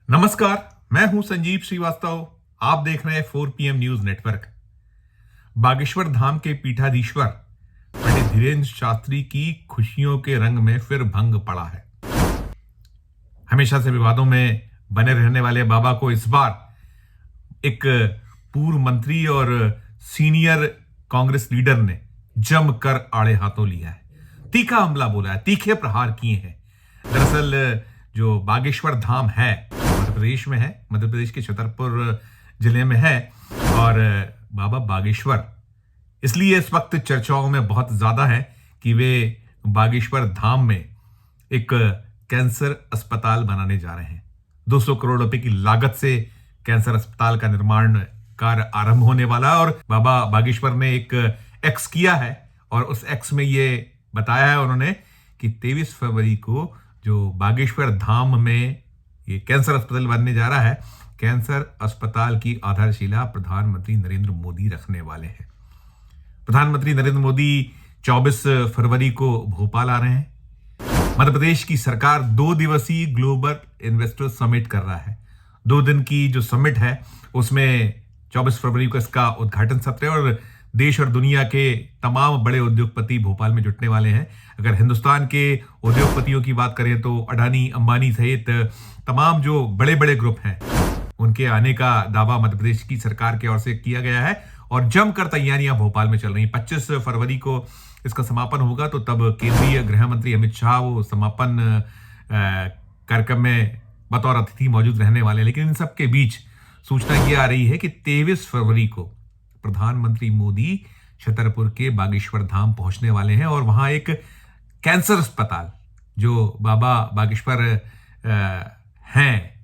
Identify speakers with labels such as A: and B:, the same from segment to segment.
A: नमस्कार, मैं हूं संजीव श्रीवास्तव। आप देख रहे हैं 4 PM news network. Bageshwar Dham के पीठाधीश्वर पंडित धीरेन्द्र शास्त्री की खुशियों के रंग में फिर भंग पड़ा है। हमेशा से विवादों में बने रहने वाले बाबा को इस बार एक पूर्व मंत्री और सीनियर कांग्रेस लीडर ने जमकर आड़े हाथों लिया है, तीखा हमला बोला है, तीखे प्रहार किए हैं। दरअसल जो बागेश्वर धाम है मध्य प्रदेश में है, मध्य प्रदेश के छतरपुर जिले में है और बाबा बागेश्वर इसलिए इस वक्त चर्चाओं में बहुत ज्यादा है कि वे बागेश्वर धाम में एक कैंसर अस्पताल बनाने जा रहे हैं। 200 करोड़ रुपए की लागत से कैंसर अस्पताल का निर्माण कार्य आरंभ होने वाला है और बाबा बागेश्वर ने एक एक्स किया है और उस एक्स में ये बताया है उन्होंने कि 23 फरवरी को जो बागेश्वर धाम में ये कैंसर अस्पताल बनने जा रहा है, कैंसर अस्पताल की आधारशिला प्रधानमंत्री नरेंद्र मोदी रखने वाले हैं। प्रधानमंत्री नरेंद्र मोदी 24 फरवरी को भोपाल आ रहे हैं। मध्य प्रदेश की सरकार 2 दिवसीय ग्लोबल इन्वेस्टर समिट कर रहा है। 2 दिन की जो समिट है उसमें 24 फरवरी को इसका उद्घाटन सत्र है और देश और दुनिया के तमाम बड़े उद्योगपति भोपाल में जुटने वाले हैं। अगर हिंदुस्तान के उद्योगपतियों की बात करें तो अडानी, अंबानी सहित तमाम जो बड़े बड़े ग्रुप हैं उनके आने का दावा मध्य प्रदेश की सरकार की ओर से किया गया है और जमकर तैयारियां भोपाल में चल रही। 25 फरवरी को इसका समापन होगा तो तब केंद्रीय गृह मंत्री अमित शाह वो समापन कार्यक्रम में बतौर अतिथि मौजूद रहने वाले। लेकिन इन सबके बीच सूचना यह आ रही है कि 23 फरवरी को प्रधानमंत्री मोदी छतरपुर के बागेश्वर धाम पहुंचने वाले हैं और वहां एक कैंसर अस्पताल जो बाबा बागेश्वर हैं,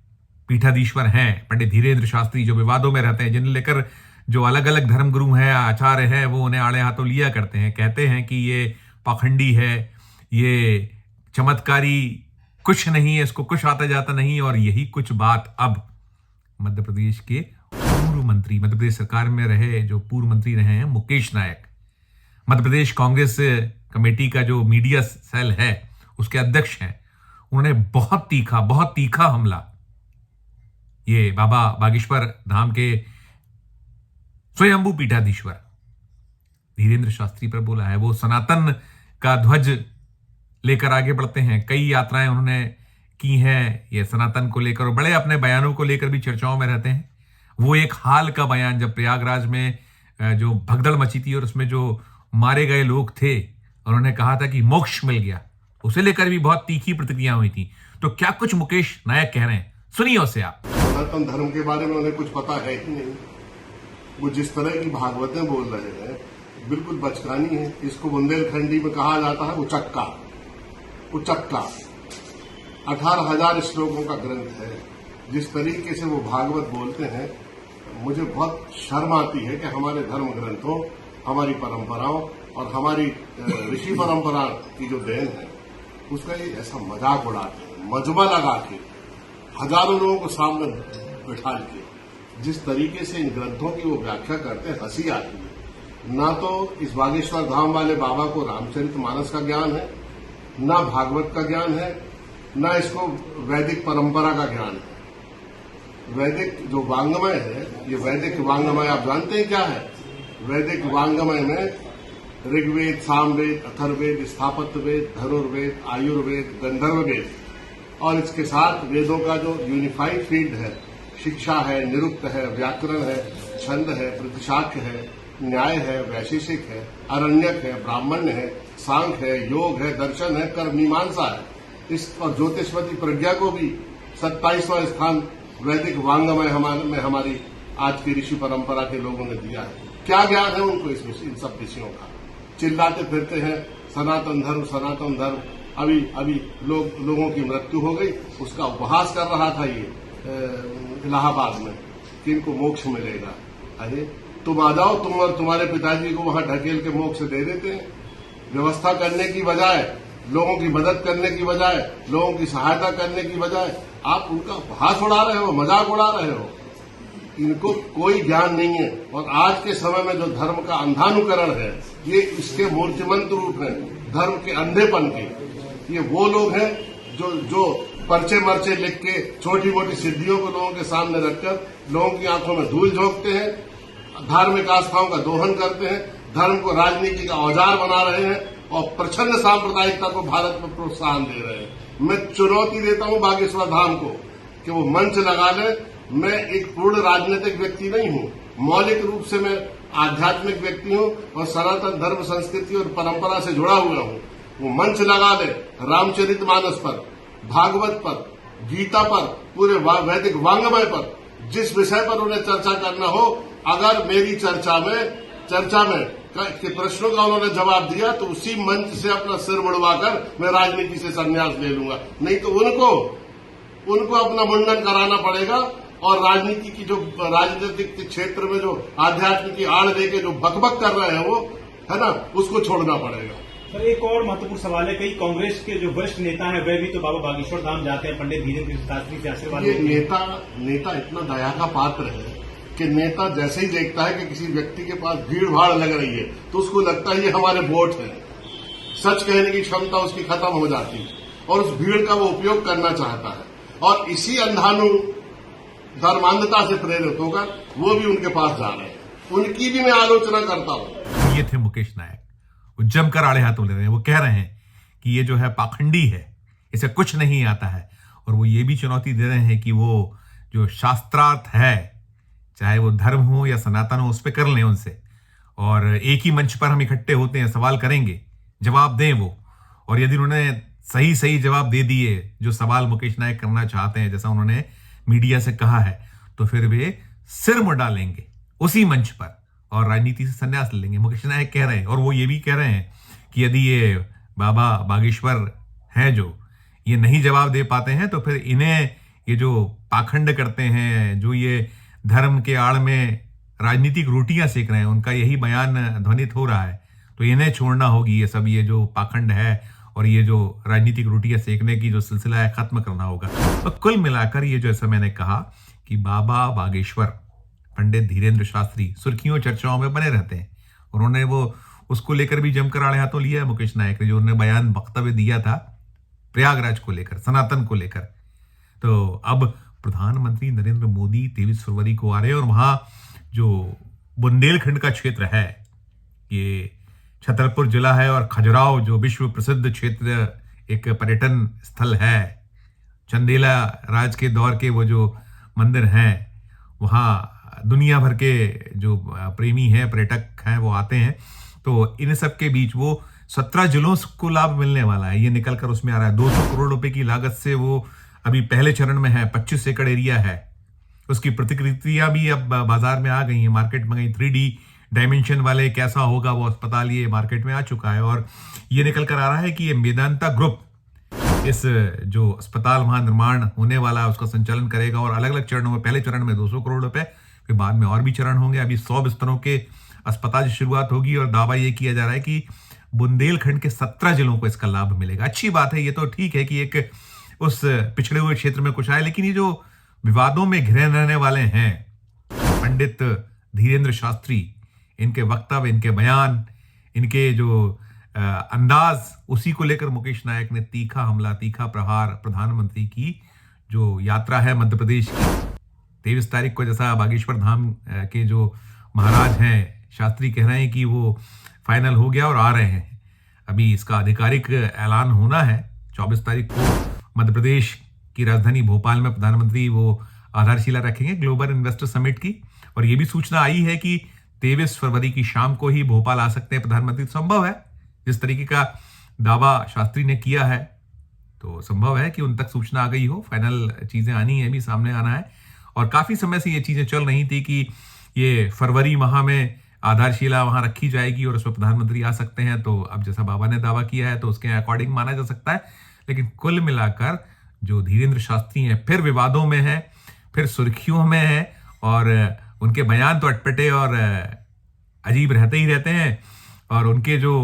A: पीठाधीश्वर हैं, पंडित धीरेन्द्र शास्त्री जो विवादों में रहते हैं, जिन्हें लेकर जो अलग अलग धर्मगुरु हैं, आचार्य हैं, वो उन्हें आड़े हाथों लिया करते हैं, कहते हैं कि ये पाखंडी है, ये चमत्कारी कुछ नहीं है, इसको कुछ आता जाता नहीं। और यही कुछ बात अब मध्य प्रदेश के पूर्व मंत्री, मध्य प्रदेश सरकार में रहे जो पूर्व मंत्री रहे हैं मुकेश नायक, मध्य प्रदेश कांग्रेस कमेटी का जो मीडिया सेल है उसके अध्यक्ष हैं, उन्होंने बहुत तीखा हमला ये बाबा बागेश्वर धाम के स्वयंभू पीठाधीश्वर धीरेन्द्र शास्त्री पर बोला है। वो सनातन का ध्वज लेकर आगे बढ़ते हैं, कई यात्राएं उन्होंने की हैं ये सनातन को लेकर और बड़े अपने बयानों को लेकर भी चर्चाओं में रहते हैं। वो एक हाल का बयान जब प्रयागराज में जो भगदड़ मची थी और उसमें जो मारे गए लोग थे, उन्होंने कहा था कि मोक्ष मिल गया, उसे लेकर भी बहुत तीखी प्रतिक्रिया हुई थी। तो क्या कुछ मुकेश नायक कह रहे हैं, सुनिए उससे आप।
B: सनातन धर्म के बारे में उन्हें कुछ पता है ही नहीं। वो जिस तरह की भागवतें बोल रहे हैं बिल्कुल बचकानी है। इसको बुंदेलखंडी में कहा जाता है उचक्का। 18,000 श्लोकों का ग्रंथ है। जिस तरीके से वो भागवत बोलते हैं मुझे बहुत शर्म आती है कि हमारे धर्म ग्रंथों, हमारी परंपराओं और हमारी ऋषि परंपरा की जो देन है उसका ये ऐसा मजाक उड़ाते हैं, मजमा लगा के हजारों लोगों को सामने बिठा के जिस तरीके से इन ग्रंथों की वो व्याख्या करते हैं, हंसी आती है। ना तो इस बागेश्वर धाम वाले बाबा को रामचरितमानस का ज्ञान है, ना भागवत का ज्ञान है, ना इसको वैदिक परंपरा का ज्ञान है। वैदिक जो वांग्मय है, ये वैदिक वांग्मय आप जानते हैं क्या है? वैदिक वांग्मय में ऋग्वेद, सामवेद, अथर्ववेद, स्थापत्य वेद, धनुर्वेद, आयुर्वेद, गंधर्व वेद और इसके साथ वेदों का जो यूनिफाइड फील्ड है, शिक्षा है, निरुक्त है, व्याकरण है, छंद है, प्रतिशाख्य है, न्याय है, वैशेषिक है, अरण्यक है, ब्राह्मण्य है, सांख्य है, योग है, दर्शन है, कर्म मीमांसा है। इस और ज्योतिषपति प्रज्ञा को भी 27वां स्थान वैदिक वांग्मय में हमारी आज की ऋषि परंपरा के लोगों ने दिया है। क्या ज्ञान है उनको इन सब विषयों का? चिल्लाते फिरते हैं सनातन धर्म, सनातन धर्म। अभी लोगों की मृत्यु हो गई, उसका उपहास कर रहा था ये इलाहाबाद में कि इनको मोक्ष मिलेगा। अरे तुम आ जाओ, तुम और तुम्हारे पिताजी को वहां ढकेल के मोक्ष दे देते हैं। व्यवस्था करने की बजाय, लोगों की मदद करने की बजाय, लोगों की सहायता करने की बजाय आप उनका उपहास उड़ा रहे हो, मजाक उड़ा रहे हो। इनको कोई ज्ञान नहीं है। और आज के समय में जो धर्म का अंधानुकरण है, ये इसके मूर्तिमंत रूप है धर्म के अंधेपन के। ये वो लोग हैं जो पर्चे मर्चे लिख के छोटी मोटी सिद्धियों को लोगों के सामने रखकर लोगों की आंखों में धूल झोंकते हैं, धार्मिक आस्थाओं का दोहन करते हैं, धर्म को राजनीति का औजार बना रहे हैं और प्रचंड सांप्रदायिकता को भारत में प्रोत्साहन दे रहे हैं। मैं चुनौती देता हूं बागेश्वर धाम को कि वो मंच लगा ले। मैं एक पूर्ण राजनीतिक व्यक्ति नहीं हूं, मौलिक रूप से मैं आध्यात्मिक व्यक्ति हूं और सनातन धर्म संस्कृति और परंपरा से जुड़ा हुआ हूं। वो मंच लगा ले रामचरितमानस पर, भागवत पर, गीता पर, पूरे वैदिक वांग्मय पर, जिस विषय पर उन्हें चर्चा करना हो, अगर मेरी चर्चा में के प्रश्नों का उन्होंने जवाब दिया तो उसी मंच से अपना सिर मुड़वाकर मैं राजनीति से संन्यास ले लूंगा। नहीं तो उनको अपना मुंडन कराना पड़ेगा और राजनीति की जो राजनीतिक क्षेत्र में जो आध्यात्म की आड़ देके जो बकबक कर रहे हैं वो है ना, उसको छोड़ना पड़ेगा।
C: सर, एक और महत्वपूर्ण सवाल है, कई कांग्रेस के जो वरिष्ठ नेता हैं वे भी तो बाबा बागेश्वर धाम जाते हैं पंडित धीरेन्द्र शास्त्री से आशीर्वाद
B: ये
C: लेते हैं।
B: नेता इतना दया का पात्र है कि नेता जैसे ही देखता है कि किसी व्यक्ति के पास भीड़ भाड़ लग रही है तो उसको लगता है ये हमारे वोट है। सच कहने की क्षमता उसकी खत्म हो जाती है और उस भीड़ का वो उपयोग करना चाहता है और इसी अंधानु धर्मांधता से प्रेरित होकर वो भी उनके पास जा रहे हैं। उनकी भी मैं आलोचना करता हूं।
A: ये थे मुकेश नायक, वो जमकर आड़े हाथों ले रहे हैं। वो कह रहे हैं कि ये जो है पाखंडी है, इसे कुछ नहीं आता है, और वो ये भी चुनौती दे रहे हैं कि वो जो शास्त्रार्थ है, चाहे वो धर्म हो या सनातन हो, उस पर कर लें उनसे, और एक ही मंच पर हम इकट्ठे होते हैं, सवाल करेंगे, जवाब दें वो। और यदि उन्होंने सही जवाब दे दिए जो सवाल मुकेश नायक करना चाहते हैं, जैसा उन्होंने मीडिया से कहा है, तो फिर वे सिर मुड़ा लेंगे उसी मंच पर और राजनीति से संन्यास ले लेंगे। मुकेश नायक कह रहे हैं, और वो ये भी कह रहे हैं कि यदि ये बाबा बागेश्वर हैं जो ये नहीं जवाब दे पाते हैं तो फिर इन्हें ये जो पाखंड करते हैं, जो ये धर्म के आड़ में राजनीतिक रोटियां सेक रहे हैं, उनका यही बयान ध्वनित हो रहा है, तो इन्हें छोड़ना होगी। ये सब ये जो पाखंड है और ये जो राजनीतिक रोटियां सेकने की जो सिलसिला है, खत्म करना होगा। तो कुल मिलाकर ये जो ऐसा मैंने कहा कि बाबा बागेश्वर पंडित धीरेन्द्र शास्त्री सुर्खियों चर्चाओं में बने रहते हैं। उन्होंने वो उसको लेकर भी जमकर आड़े हाथों लिया है मुकेश नायक ने, जो उन्होंने बयान वक्तव्य दिया था प्रयागराज को लेकर, सनातन को लेकर। तो अब प्रधानमंत्री नरेंद्र मोदी 23 फरवरी को आ रहे हैं और वहां जो बुंदेलखंड का क्षेत्र है, ये छतरपुर जिला है, और खजुराहो जो विश्व प्रसिद्ध क्षेत्र, एक पर्यटन स्थल है, चंदेला राज के दौर के वो जो मंदिर हैं, वहाँ दुनिया भर के जो प्रेमी हैं, पर्यटक हैं, वो आते हैं। तो इन सब के बीच वो 17 जिलों को लाभ मिलने वाला है, ये निकल कर उसमें आ रहा है। 200 करोड़ रुपए की लागत से वो अभी पहले चरण में है, 25 एकड़ एरिया है। उसकी प्रतिकृतियां भी अब बाजार में आ गई हैं, मार्केट में गई। 3D डायमेंशन वाले कैसा होगा वो अस्पताल, ये मार्केट में आ चुका है। और ये निकल कर आ रहा है कि ये मेदांता ग्रुप इस जो अस्पताल वहां निर्माण होने वाला है उसका संचालन करेगा, और अलग अलग चरणों में, पहले चरण में 200 करोड़ रुपए, फिर बाद में और भी चरण होंगे। अभी 100 बिस्तरों के अस्पताल की शुरुआत होगी और दावा ये किया जा रहा है कि बुंदेलखंड के 17 जिलों को इसका लाभ मिलेगा। अच्छी बात है, ये तो ठीक है कि एक उस पिछड़े हुए क्षेत्र में कुछ आए, लेकिन ये जो विवादों में घिरे रहने वाले हैं पंडित धीरेन्द्र शास्त्री, इनके वक्तव्य, इनके बयान, इनके जो अंदाज, उसी को लेकर मुकेश नायक ने तीखा हमला, तीखा प्रहार प्रधानमंत्री की जो यात्रा है मध्य प्रदेश की 23 तारीख को, जैसा बागेश्वर धाम के जो महाराज हैं शास्त्री कह रहे हैं कि वो फाइनल हो गया और आ रहे हैं। अभी इसका आधिकारिक ऐलान होना है 24 तारीख को। मध्य प्रदेश की राजधानी भोपाल में प्रधानमंत्री वो आधारशिला रखेंगे ग्लोबल इन्वेस्टर समिट की। और ये भी सूचना आई है कि 23 फरवरी की शाम को ही भोपाल आ सकते हैं प्रधानमंत्री। संभव है, जिस तरीके का दावा शास्त्री ने किया है, तो संभव है कि उन तक सूचना आ गई हो, फाइनल चीजें आनी है, भी सामने आना है। और काफी समय से ये चीजें चल रही थी कि ये फरवरी माह में आधारशिला वहां रखी जाएगी और उसमें प्रधानमंत्री आ सकते हैं। तो अब जैसा बाबा ने दावा किया है तो उसके अकॉर्डिंग माना जा सकता है। लेकिन कुल मिलाकर जो धीरेन्द्र शास्त्री हैं फिर विवादों में है, फिर सुर्खियों में है, और उनके बयान तो अटपटे और अजीब रहते ही रहते हैं। और उनके जो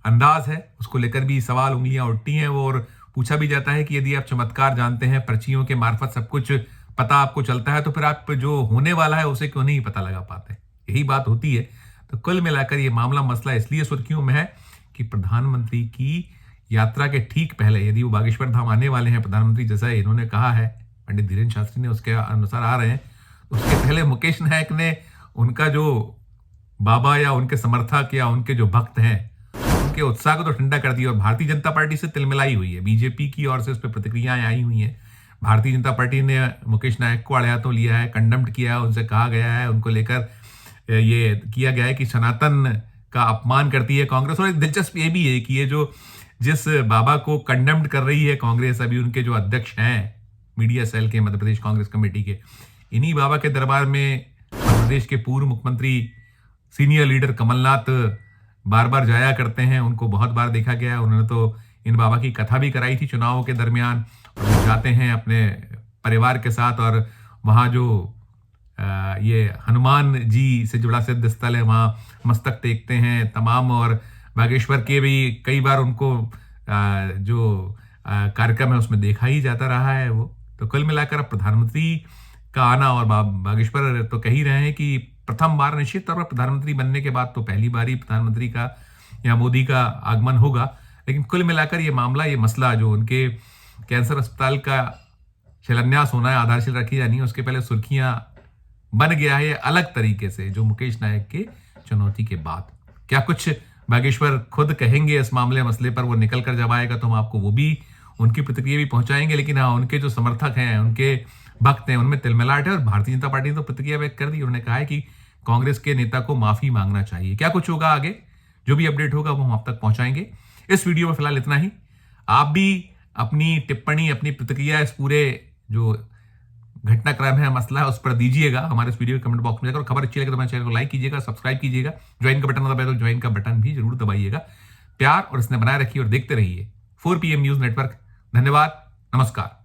A: अंदाज है उसको लेकर भी सवाल, उंगलियां उठती हैं वो, और पूछा भी जाता है कि यदि आप चमत्कार जानते हैं, पर्चियों के मार्फत सब कुछ पता आपको चलता है, तो फिर आप जो होने वाला है उसे क्यों नहीं पता लगा पाते। यही बात होती है। तो कुल मिलाकर ये मामला, मसला इसलिए सुर्खियों में है कि प्रधानमंत्री की यात्रा के ठीक पहले यदि वो बागेश्वर धाम आने वाले हैं प्रधानमंत्री, जैसा इन्होंने कहा है, पंडित धीरेन्द्र शास्त्री ने उसके अनुसार आ रहे हैं, उसके पहले मुकेश नायक ने उनका जो बाबा या उनके समर्थक या उनके जो भक्त हैं उनके उत्साह को तो ठंडा कर दिया और भारतीय जनता पार्टी से तिलमिलाई हुई है। बीजेपी की ओर से उस पर प्रतिक्रियाएं आई हुई हैं। भारतीय जनता पार्टी ने मुकेश नायक को अड़ाया तो लिया है, कंडम्ड किया है, उनसे कहा गया है, उनको लेकर ये किया गया है कि सनातन का अपमान करती है कांग्रेस। और एक दिलचस्प ये भी है कि ये जो जिस बाबा को कंडम्ड कर रही है कांग्रेस, अभी उनके जो अध्यक्ष हैं मीडिया सेल के, मध्य प्रदेश कांग्रेस कमेटी के, इन्हीं बाबा के दरबार में मध्य प्रदेश के पूर्व मुख्यमंत्री सीनियर लीडर कमलनाथ बार बार जाया करते हैं। उनको बहुत बार देखा गया। उन्होंने तो इन बाबा की कथा भी कराई थी चुनावों के दरमियान। और वो जाते हैं अपने परिवार के साथ और वहाँ जो ये हनुमान जी से जुड़ा सिद्ध स्थल है वहाँ मस्तक टेकते हैं तमाम। और बागेश्वर के भी कई बार उनको जो कार्यक्रम है उसमें देखा ही जाता रहा है वो। तो कुल मिलाकर अब प्रधानमंत्री का आना, और बागेश्वर तो कह ही रहे हैं कि प्रथम बार निश्चित तौर पर प्रधानमंत्री बनने के बाद तो पहली बार ही प्रधानमंत्री का या मोदी का आगमन होगा। लेकिन कुल मिलाकर ये मामला, ये मसला जो उनके कैंसर अस्पताल का शिलान्यास होना है, आधारशिला रखी जानी है, उसके पहले सुर्खियां बन गया है अलग तरीके से, जो मुकेश नायक के चुनौती के बाद। क्या कुछ बागेश्वर खुद कहेंगे इस मामले मसले पर, वो निकल कर जब आएगा तो हम आपको वो भी, उनकी प्रतिक्रिया भी पहुंचाएंगे। लेकिन हाँ, उनके जो समर्थक हैं, उनके भक्त हैं, उनमें तिलमिलाट है। और भारतीय जनता पार्टी ने तो प्रतिक्रिया व्यक्त कर दी। उन्होंने कहा है कि कांग्रेस के नेता को माफी मांगना चाहिए। क्या कुछ होगा आगे, जो भी अपडेट होगा वो हम आप तक पहुंचाएंगे। इस वीडियो में फिलहाल इतना ही। आप भी अपनी टिप्पणी, अपनी प्रतिक्रिया इस पूरे जो घटनाक्रम है, मसला है, उस पर दीजिएगा हमारे इस वीडियो के कमेंट बॉक्स में जाकर। खबर अच्छी लगे तो हमारे चैनल को लाइक कीजिएगा, सब्सक्राइब कीजिएगा, ज्वाइन का बटन दबाए तो ज्वाइन का बटन भी जरूर दबाइएगा। प्यार और इसने बनाए रखिए और देखते रहिए 4PM न्यूज नेटवर्क। धन्यवाद, नमस्कार।